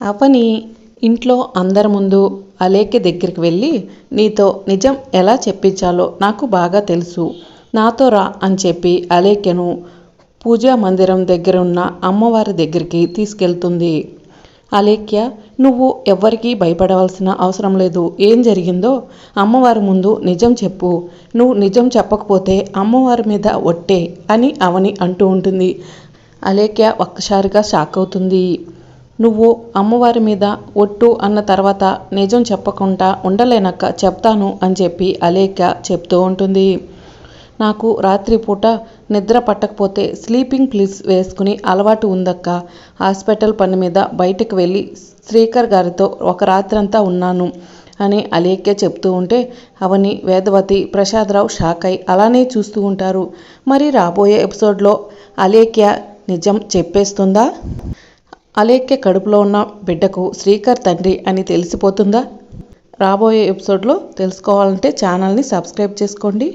అవని ఇంట్లో అందరి ముందు అలేఖ్య దగ్గరికి వెళ్ళి, నీతో నిజం ఎలా చెప్పించాలో నాకు బాగా తెలుసు, నాతో రా అని చెప్పి అలేఖ్యను పూజా మందిరం దగ్గర ఉన్న అమ్మవారి దగ్గరికి తీసుకెళ్తుంది. అలేఖ్య, నువ్వు ఎవ్వరికీ భయపడవలసిన అవసరం లేదు. ఏం జరిగిందో అమ్మవారి ముందు నిజం చెప్పు. నువ్వు నిజం చెప్పకపోతే అమ్మవారి మీద ఒట్టే అని అవని అంటూ ఉంటుంది. అలేఖ్య ఒక్కసారిగా షాక్ అవుతుంది. నువ్వు అమ్మవారి మీద ఒట్టు అన్న తర్వాత నిజం చెప్పకుండా ఉండలేనక్క, చెప్తాను అని చెప్పి అలేఖ్య చెప్తూ ఉంటుంది. నాకు రాత్రిపూట నిద్ర పట్టకపోతే స్లీపింగ్ పిల్స్ వేసుకుని అలవాటు ఉందక్క. హాస్పిటల్ పని మీద బయటకు వెళ్ళి శ్రీకర్ గారితో ఒక రాత్రంతా ఉన్నాను అని అలేఖ్య చెప్తూ ఉంటే అవని, వేదవతి, ప్రసాదరావు షాక్ అయి అలానే చూస్తూ ఉంటారు. మరి రాబోయే ఎపిసోడ్లో అలేఖ్య నిజం చెప్పేస్తుందా? అలేఖ్య కడుపులో ఉన్న బిడ్డకు శ్రీకర్ తండ్రి అని తెలిసిపోతుందా? రాబోయే ఎపిసోడ్లో తెలుసుకోవాలంటే ఛానల్ని సబ్స్క్రైబ్ చేసుకోండి.